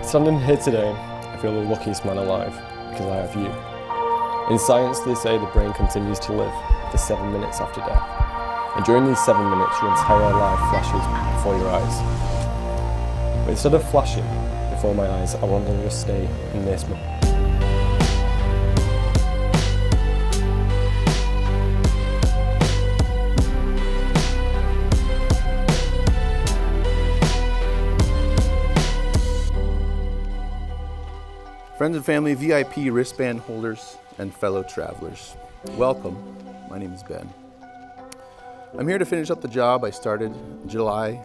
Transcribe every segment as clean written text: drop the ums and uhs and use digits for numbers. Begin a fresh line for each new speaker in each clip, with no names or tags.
Standing here today, I feel the luckiest man alive because I have you. In science, they say the brain continues to live for 7 minutes after death. And during these 7 minutes, your entire life flashes before your eyes. But instead of flashing before my eyes, I want to just stay in this moment.
Friends and family, VIP wristband holders, and fellow travelers, welcome. My name is Ben. I'm here to finish up the job I started July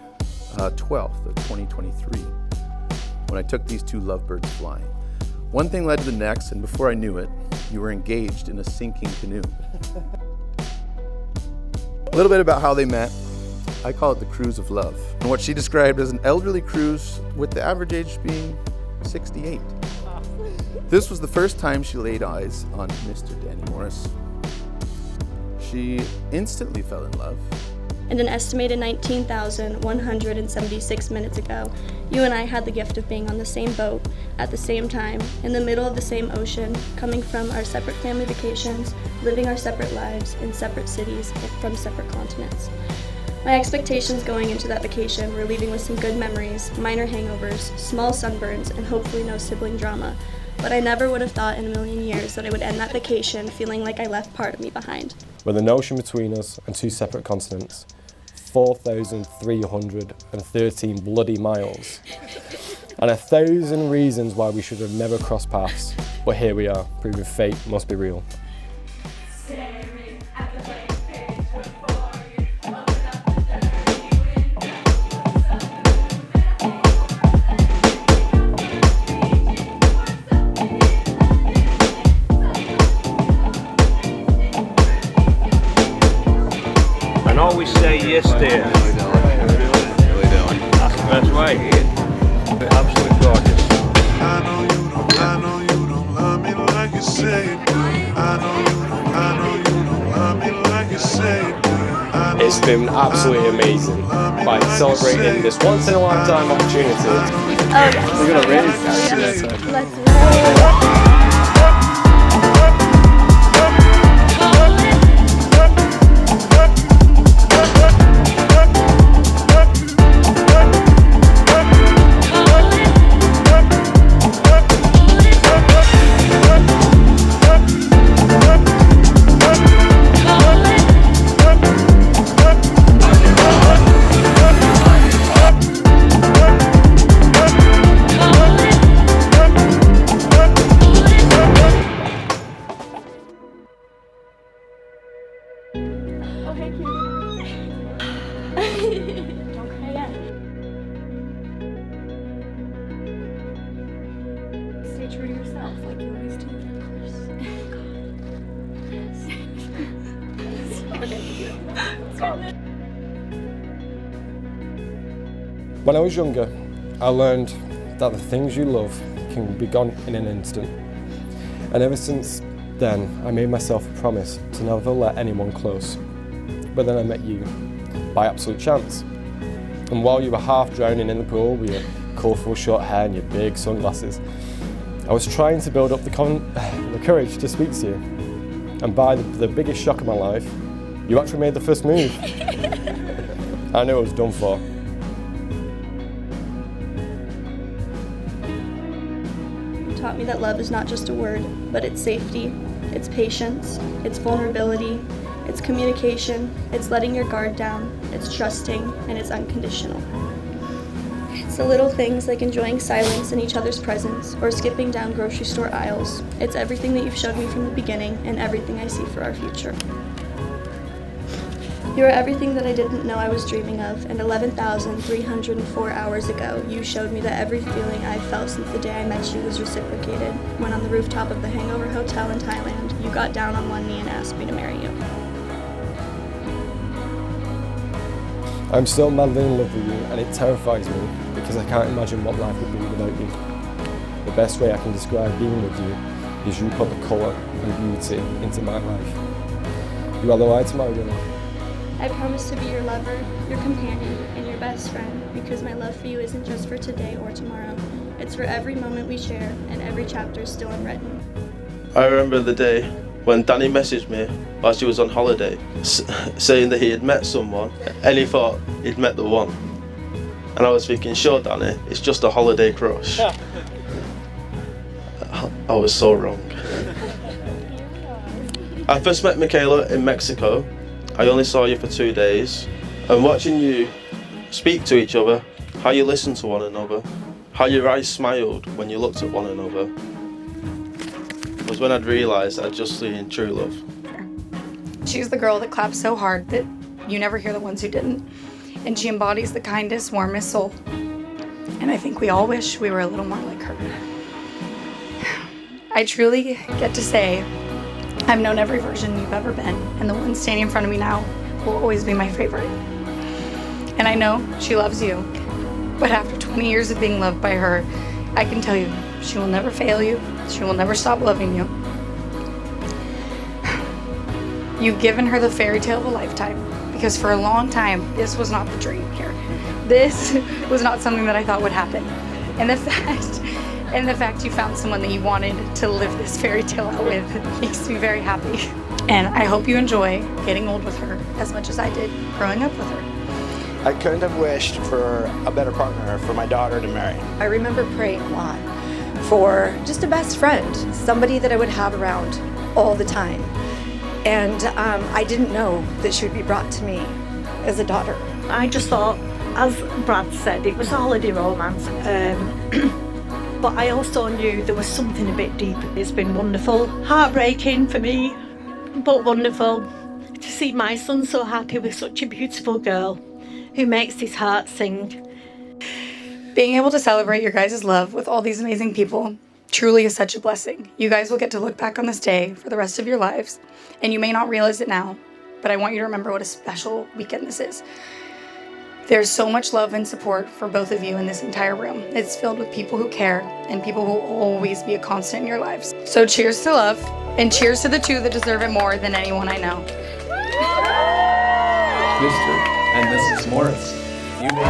12th of 2023 when I took these two lovebirds flying. One thing led to the next, and before I knew it, you were engaged in a sinking canoe. A little bit about how they met. I call it the cruise of love, and what she described as an elderly cruise with the average age being 68. This was the first time she laid eyes on Mr. Danny Morris. She instantly fell in love.
And an estimated 19,176 minutes ago, you and I had the gift of being on the same boat at the same time, in the middle of the same ocean, coming from our separate family vacations, living our separate lives in separate cities from separate continents. My expectations going into that vacation were leaving with some good memories, minor hangovers, small sunburns, and hopefully no sibling drama. But I never would have thought in a million years that I would end that vacation feeling like I left part of me behind.
With an ocean between us and two separate continents, 4,313 bloody miles, and 1,000 reasons why we should have never crossed paths. But here we are, proving fate must be real.
Always say yes there. How we doing? That's the best way. Absolutely gorgeous.
I know you don't love me like you say you do. I know you don't love me like you say you do.
It's been absolutely amazing by celebrating this once in a lifetime opportunity.
Oh yes.
We're gonna raise that.
Let's rave. Oh, hey, cutie. Don't cry yet. Stay true to yourself, like you always do.
When I was younger, I learned that the things you love can be gone in an instant. And ever since then, I made myself a promise to never let anyone close. But then I met you, by absolute chance. And while you were half drowning in the pool with your colourful short hair and your big sunglasses, I was trying to build up the courage to speak to you. And by the biggest shock of my life, you actually made the first move. I knew I was done for.
You taught me that love is not just a word, but it's safety, it's patience, it's vulnerability, it's communication, it's letting your guard down, it's trusting, and it's unconditional. It's the little things like enjoying silence in each other's presence or skipping down grocery store aisles. It's everything that you've showed me from the beginning and everything I see for our future. You are everything that I didn't know I was dreaming of, and 11,304 hours ago, you showed me that every feeling I've felt since the day I met you was reciprocated, when on the rooftop of the Hangover Hotel in Thailand, you got down on one knee and asked me to marry you.
I'm still madly in love with you, and it terrifies me because I can't imagine what life would be without you. The best way I can describe being with you is you put the colour and beauty into my life. You are the light of my world.
I promise to be your lover, your companion, and your best best friend because my love for you isn't just for today or tomorrow. It's for every moment we share and every chapter still unwritten.
I remember the day when Danny messaged me while she was on holiday saying that he had met someone and he thought he'd met the one. And I was thinking, sure Danny, it's just a holiday crush. I was so wrong. I first met Mckayla in Mexico. I only saw you for 2 days. And watching you speak to each other, how you listened to one another, how your eyes smiled when you looked at one another, was when I'd realised I'd just seen true love.
She's the girl that claps so hard that you never hear the ones who didn't. And she embodies the kindest, warmest soul. And I think we all wish we were a little more like her. I truly get to say I've known every version you've ever been, and the one standing in front of me now will always be my favorite. And I know she loves you, but after 20 years of being loved by her, I can tell you, she will never fail you. She will never stop loving you. You've given her the fairy tale of a lifetime, because for a long time, this was not the dream here. This was not something that I thought would happen. And the fact you found someone that you wanted to live this fairy tale out with makes me very happy. And I hope you enjoy getting old with her as much as I did growing up with her.
I couldn't have wished for a better partner for my daughter to marry.
I remember praying a lot for just a best friend, somebody that I would have around all the time. And I didn't know that she would be brought to me as a daughter.
I just thought, as Brad said, it was a holiday romance. But I also knew there was something a bit deeper. It's been wonderful, heartbreaking for me, but wonderful to see my son so happy with such a beautiful girl who makes his heart sing.
Being able to celebrate your guys' love with all these amazing people truly is such a blessing. You guys will get to look back on this day for the rest of your lives, and you may not realize it now, but I want you to remember what a special weekend this is. There's so much love and support for both of you in this entire room. It's filled with people who care and people who will always be a constant in your lives. So cheers to love, and cheers to the two that deserve it more than anyone I know.
Mr. And Mrs. Morris, you may